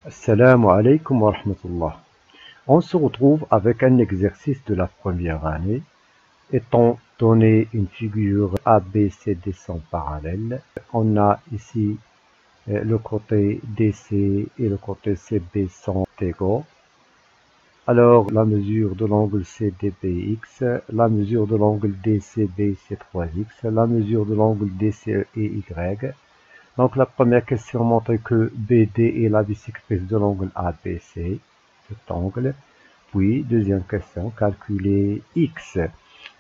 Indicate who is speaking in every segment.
Speaker 1: Assalamu alaikum wa rahmatullah. On se retrouve avec un exercice de la première année. Étant donné une figure ABCD sans parallèle, on a ici le côté DC et le côté CB sont égaux. Alors la mesure de l'angle CDBX, la mesure de l'angle DCB c'est 3x, la mesure de l'angle DCE est Y. Donc la première question montre que BD est la bisectrice de l'angle ABC, cet angle. Puis, deuxième question, calculer X.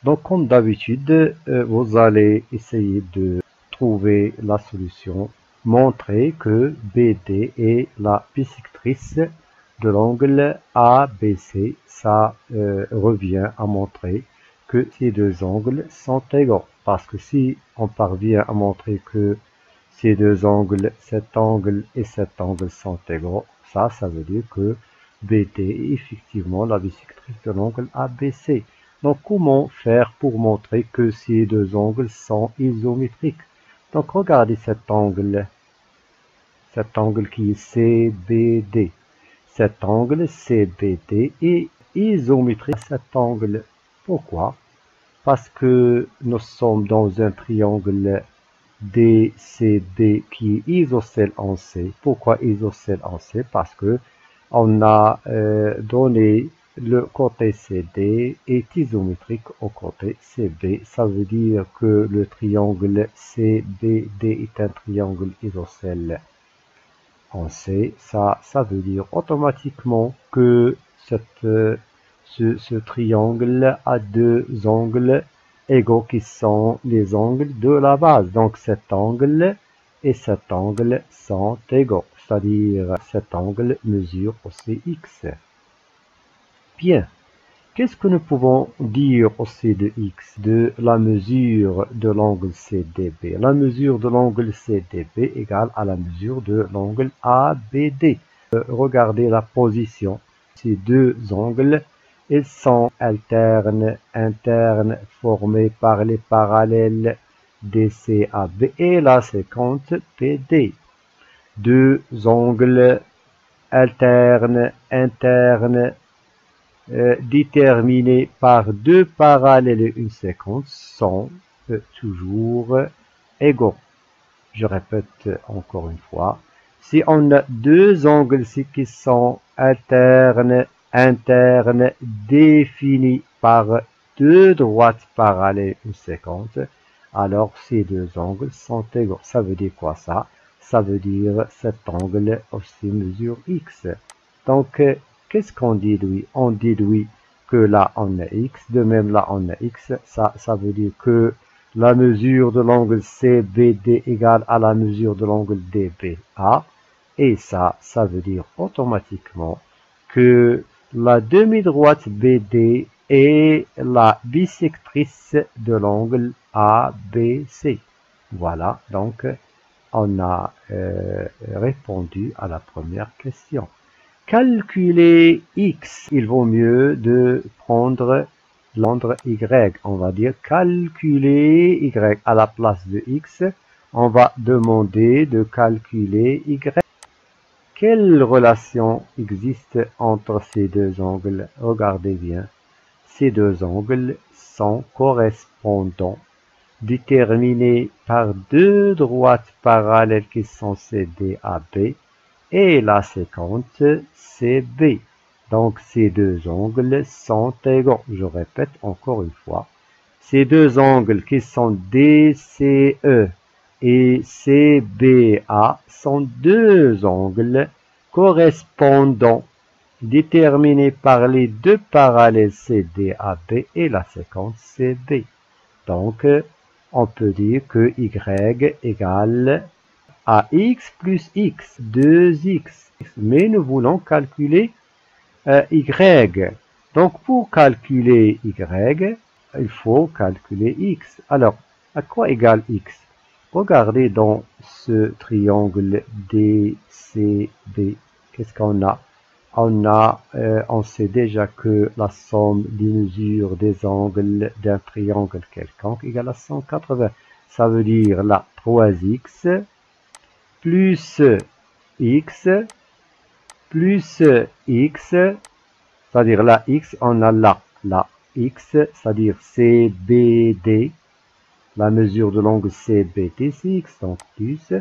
Speaker 1: Donc comme d'habitude, vous allez essayer de trouver la solution. Montrer que BD est la bisectrice de l'angle ABC. Ça revient à montrer que ces deux angles sont égaux. Parce que si on parvient à montrer que ces deux angles, cet angle et cet angle sont égaux, ça veut dire que BD est effectivement la bisectrice de l'angle ABC. Donc comment faire pour montrer que ces deux angles sont isométriques? Donc regardez cet angle qui est CBD. Cet angle CBD est isométrique à cet angle. Pourquoi? Parce que nous sommes dans un triangle DCB qui est isocèle en C. Pourquoi isocèle en C? Parce que on a donné le côté CD est isométrique au côté CB. Ça veut dire que le triangle CBD est un triangle isocèle en C. Ça veut dire automatiquement que ce triangle a deux angles égaux qui sont les angles de la base. Donc cet angle et cet angle sont égaux, c'est-à-dire cet angle mesure aussi x. Bien, qu'est-ce que nous pouvons dire aussi de x, de la mesure de l'angle CDB? La mesure de l'angle CDB égale à la mesure de l'angle ABD. Regardez la position. Ces deux angles, ils sont internes, formés par les parallèles DCAB et la séquence PD. Deux angles internes, déterminés par deux parallèles et une séquence sont toujours égaux. Je répète encore une fois. Si on a deux angles qui sont internes, définis par deux droites parallèles une séquence, alors ces deux angles sont égaux. Ça veut dire quoi ça? Ça veut dire cet angle aussi mesure x. Donc, qu'est-ce qu'on déduit? On déduit que là on a x, de même là on a x. Ça veut dire que la mesure de l'angle CBD égale à la mesure de l'angle DBA. Et ça veut dire automatiquement que la demi-droite BD est la bisectrice de l'angle ABC. Voilà, donc on a répondu à la première question. Calculer x, il vaut mieux de prendre l'ordre y. On va dire calculer y à la place de x. On va demander de calculer y. Quelle relation existe entre ces deux angles? Regardez bien. Ces deux angles sont correspondants, déterminés par deux droites parallèles qui sont CD à B et la séquence CB. Donc ces deux angles sont égaux. Je répète encore une fois. Ces deux angles qui sont DCE et CBA sont deux angles correspondants déterminés par les deux parallèles CDAB et la séquence CB. Donc, on peut dire que Y égale à x plus x, 2x. Mais nous voulons calculer Y. Donc, pour calculer Y, il faut calculer x. Alors, à quoi égale x? Regardez dans ce triangle DCB, qu'est-ce qu'on a? On sait déjà que la somme des mesures des angles d'un triangle quelconque égale à 180. Ça veut dire là 3x plus x plus x, c'est-à-dire la x, on a la x, c'est-à-dire CBD, la mesure de l'angle CBD, c'est x, donc plus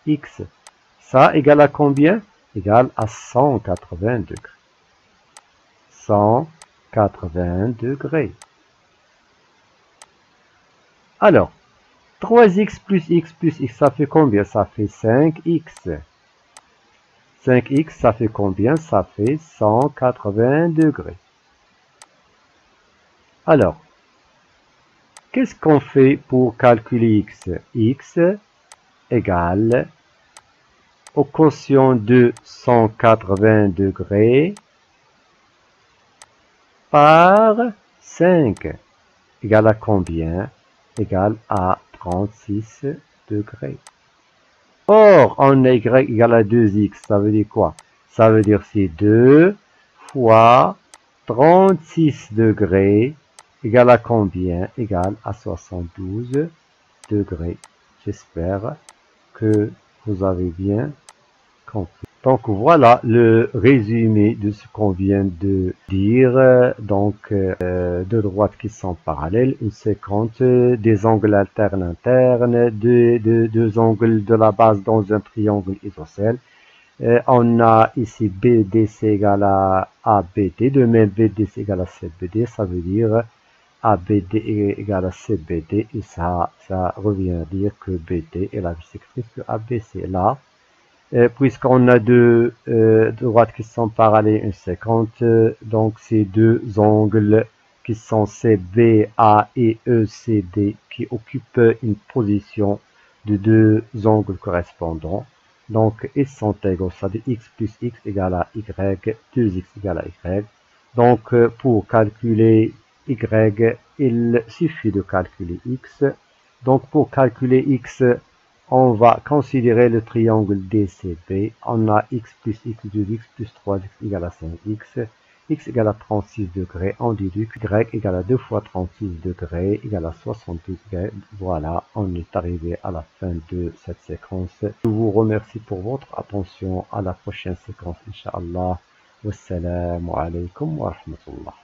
Speaker 1: x. Ça égale à combien? Égale à 180 degrés. 180 degrés. Alors, 3x plus x, ça fait combien? Ça fait 5x. 5x, ça fait combien? Ça fait 180 degrés. Alors, qu'est-ce qu'on fait pour calculer x? X égale au quotient de 180 degrés par 5. Égale à combien? Égale à 36 degrés. Or, en y égale à 2x, ça veut dire quoi? Ça veut dire c'est 2 fois 36 degrés égale à combien? Égale à 72 degrés. J'espère que vous avez bien compris. Donc voilà le résumé de ce qu'on vient de dire. Donc deux droites qui sont parallèles, une séquence, des angles internes, deux angles de la base dans un triangle isocèle. On a ici BDC égale à ABD, de même BDC égale à CBD, ça veut dire ABD égale à CBD, et ça revient à dire que BD est la bisectrice de ABC. Là, puisqu'on a deux droites qui sont parallèles, une séquente, donc ces deux angles qui sont CBA et ECD qui occupent une position de deux angles correspondants. Donc, ils sont égaux, c'est-à-dire x plus x égale à y, 2x égale à y. Donc, pour calculer y, il suffit de calculer x. Donc, pour calculer x, on va considérer le triangle DCB. On a x plus x, 2x plus 3x égale à 5x. X égale à 36 degrés. On déduit que y égale à 2 fois 36 degrés égale à 72 degrés. Voilà, on est arrivé à la fin de cette séquence. Je vous remercie pour votre attention. À la prochaine séquence, Inch'Allah. Wassalamu alaikum wa rahmatullah.